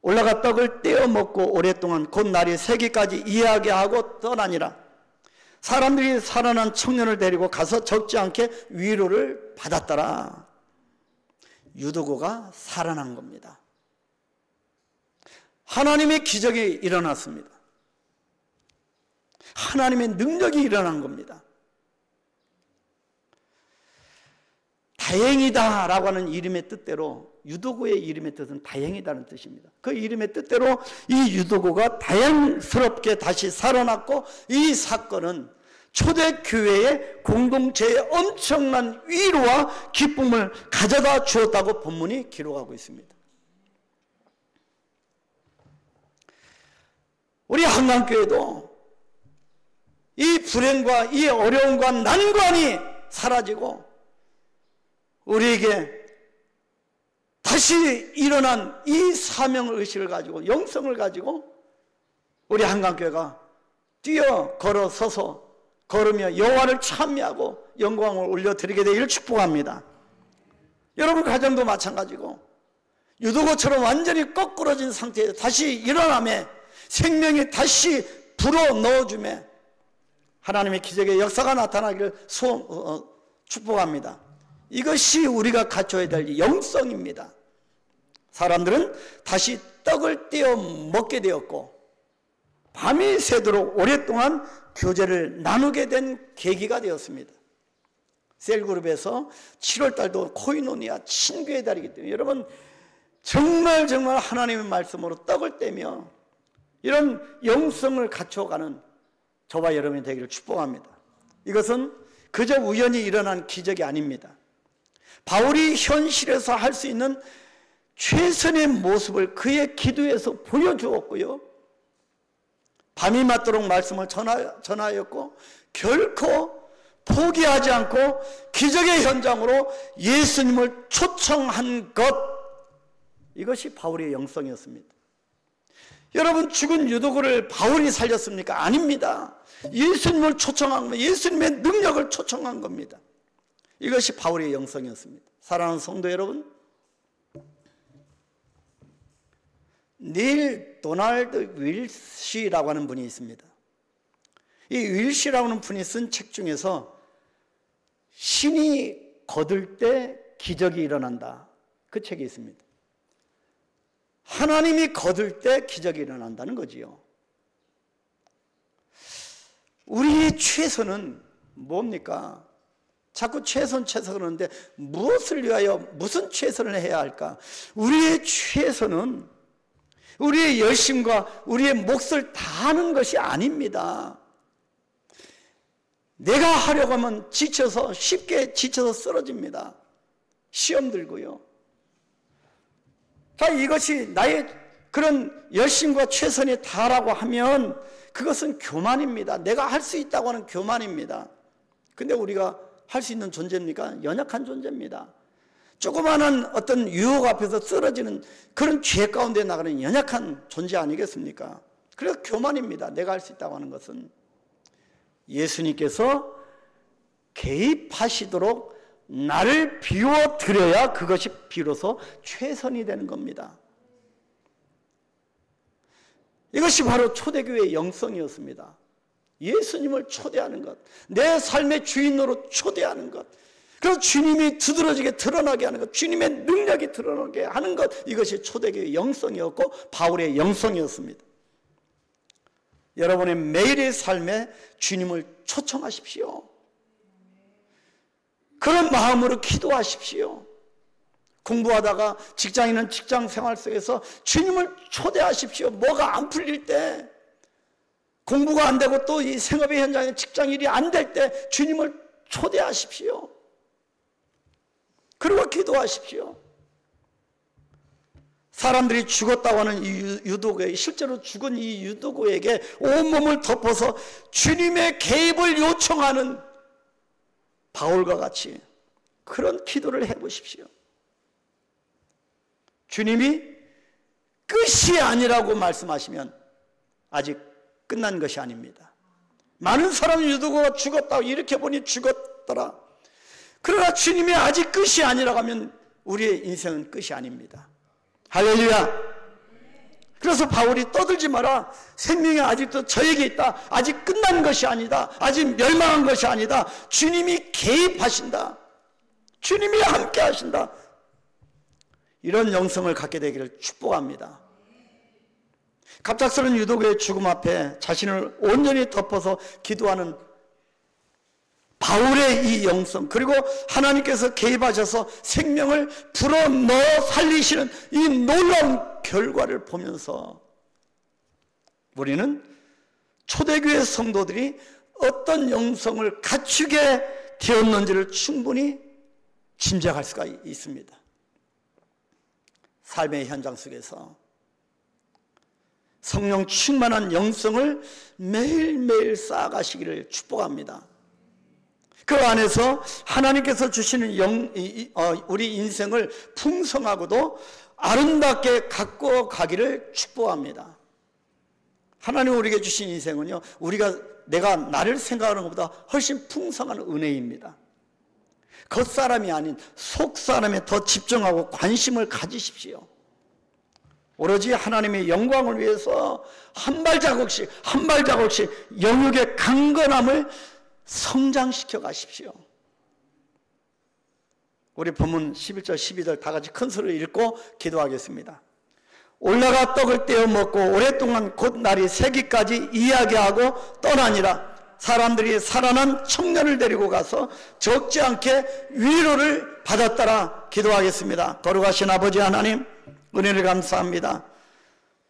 올라가 떡을 떼어 먹고 오랫동안 곧 날이 새기까지 이야기하고 떠나니라. 사람들이 살아난 청년을 데리고 가서 적지 않게 위로를 받았더라. 유도고가 살아난 겁니다. 하나님의 기적이 일어났습니다. 하나님의 능력이 일어난 겁니다. 다행이다 라고 하는 이름의 뜻대로, 유도고의 이름의 뜻은 다행이다는 뜻입니다. 그 이름의 뜻대로 이 유도고가 다행스럽게 다시 살아났고, 이 사건은 초대교회의 공동체에 엄청난 위로와 기쁨을 가져다 주었다고 본문이 기록하고 있습니다. 우리 한강교회도 이 불행과 이 어려움과 난관이 사라지고 우리에게 다시 일어난 이 사명의식을 가지고, 영성을 가지고 우리 한강교회가 뛰어 걸어서서 걸으며 여호와를 찬미하고 영광을 올려드리게 되기를 축복합니다. 여러분 가정도 마찬가지고 유도고처럼 완전히 거꾸러진 상태에서 다시 일어나며 생명이 다시 불어 넣어주며 하나님의 기적의 역사가 나타나기를 축복합니다. 이것이 우리가 갖춰야 될 영성입니다. 사람들은 다시 떡을 떼어 먹게 되었고 밤이 새도록 오랫동안 교제를 나누게 된 계기가 되었습니다. 셀그룹에서 7월달도 코이노니아 친교의 달이기 때문에 여러분 정말 하나님의 말씀으로 떡을 떼며 이런 영성을 갖춰가는 저와 여러분이 되기를 축복합니다. 이것은 그저 우연히 일어난 기적이 아닙니다. 바울이 현실에서 할 수 있는 최선의 모습을 그의 기도에서 보여주었고요, 밤이 맞도록 말씀을 전하였고 결코 포기하지 않고 기적의 현장으로 예수님을 초청한 것, 이것이 바울의 영성이었습니다. 여러분, 죽은 유도고를 바울이 살렸습니까? 아닙니다. 예수님을 초청한 겁니다. 예수님의 능력을 초청한 겁니다. 이것이 바울의 영성이었습니다. 사랑하는 성도 여러분, 닐 도널드 윌시라고 하는 분이 있습니다. 이 윌시라고 하는 분이 쓴 책 중에서 신이 거둘 때 기적이 일어난다, 그 책이 있습니다. 하나님이 거둘 때 기적이 일어난다는 거지요. 우리의 최선은 뭡니까? 자꾸 최선 그러는데 무엇을 위하여 무슨 최선을 해야 할까? 우리의 최선은 우리의 열심과 우리의 몫을 다하는 것이 아닙니다. 내가 하려고 하면 쉽게 지쳐서 쓰러집니다. 시험 들고요. 자, 이것이 나의 그런 열심과 최선이 다라고 하면 그것은 교만입니다. 내가 할 수 있다고 하는 교만입니다. 근데 우리가 할 수 있는 존재입니까? 연약한 존재입니다. 조그마한 어떤 유혹 앞에서 쓰러지는 그런 죄 가운데 나가는 연약한 존재 아니겠습니까? 그래서 교만입니다. 내가 할 수 있다고 하는 것은. 예수님께서 개입하시도록 나를 비워드려야 그것이 비로소 최선이 되는 겁니다. 이것이 바로 초대교회의 영성이었습니다. 예수님을 초대하는 것, 내 삶의 주인으로 초대하는 것, 그래서 주님이 두드러지게 드러나게 하는 것, 주님의 능력이 드러나게 하는 것, 이것이 초대교회의 영성이었고 바울의 영성이었습니다. 여러분의 매일의 삶에 주님을 초청하십시오. 그런 마음으로 기도하십시오. 공부하다가 직장인은 직장 생활 속에서 주님을 초대하십시오. 뭐가 안 풀릴 때, 공부가 안 되고 또 이 생업의 현장에 직장 일이 안 될 때 주님을 초대하십시오. 그리고 기도하십시오. 사람들이 죽었다고 하는 이 유도고에, 실제로 죽은 이 유도고에게 온몸을 덮어서 주님의 개입을 요청하는 바울과 같이 그런 기도를 해보십시오. 주님이 끝이 아니라고 말씀하시면 아직 끝난 것이 아닙니다. 많은 사람이 유도고가 죽었다고 이렇게 보니 죽었더라. 그러나 주님이 아직 끝이 아니라고 하면 우리의 인생은 끝이 아닙니다. 할렐루야. 그래서 바울이 떠들지 마라. 생명이 아직도 저에게 있다. 아직 끝난 것이 아니다. 아직 멸망한 것이 아니다. 주님이 개입하신다. 주님이 함께 하신다. 이런 영성을 갖게 되기를 축복합니다. 갑작스러운 유도고의 죽음 앞에 자신을 온전히 덮어서 기도하는 바울의 이 영성, 그리고 하나님께서 개입하셔서 생명을 불어넣어 살리시는 이 놀라운 결과를 보면서 우리는 초대교회 성도들이 어떤 영성을 갖추게 되었는지를 충분히 짐작할 수가 있습니다. 삶의 현장 속에서 성령 충만한 영성을 매일매일 쌓아가시기를 축복합니다. 그 안에서 하나님께서 주시는 우리 인생을 풍성하고도 아름답게 갖고 가기를 축복합니다. 하나님 우리에게 주신 인생은요, 내가 나를 생각하는 것보다 훨씬 풍성한 은혜입니다. 겉사람이 아닌 속사람에 더 집중하고 관심을 가지십시오. 오로지 하나님의 영광을 위해서 한 발자국씩 한 발자국씩 영육의 강건함을 성장시켜 가십시오. 우리 본문 11절 12절 다 같이 큰 소리로 읽고 기도하겠습니다. 올라가 떡을 떼어 먹고 오랫동안 곧 날이 새기까지 이야기하고 떠나니라. 사람들이 살아난 청년을 데리고 가서 적지 않게 위로를 받았더라. 기도하겠습니다. 거룩하신 아버지 하나님, 은혜를 감사합니다.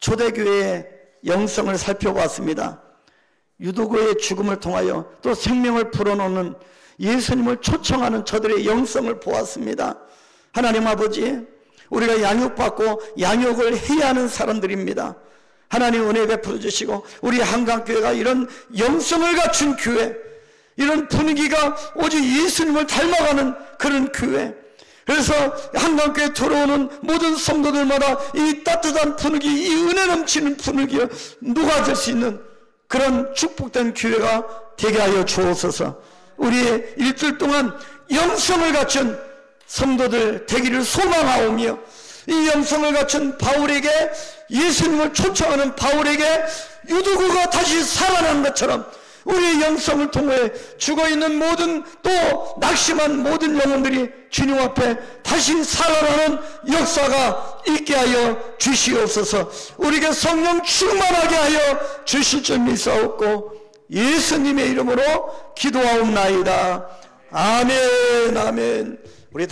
초대교회의 영성을 살펴봤습니다. 유도고의 죽음을 통하여 또 생명을 불어넣는 예수님을 초청하는 저들의 영성을 보았습니다. 하나님 아버지, 우리가 양육받고 양육을 해야 하는 사람들입니다. 하나님 은혜 베풀어 주시고 우리 한강교회가 이런 영성을 갖춘 교회, 이런 분위기가 오직 예수님을 닮아가는 그런 교회, 그래서 한강교회에 들어오는 모든 성도들마다 이 따뜻한 분위기, 이 은혜 넘치는 분위기에 녹아들 수 있는 그런 축복된 교회가 되게 하여 주옵소서. 우리의 일주일 동안 영성을 갖춘 성도들 되기를 소망하오며, 이 영성을 갖춘 바울에게, 예수님을 초청하는 바울에게 유도고가 다시 살아난 것처럼 우리의 영성을 통해 죽어있는 모든, 또 낙심한 모든 영혼들이 주님 앞에 다시 살아나는 역사가 있게 하여 주시옵소서. 우리에게 성령 충만하게 하여 주실 줄 믿사옵고 예수님의 이름으로 기도하옵나이다. 아멘, 아멘. 우리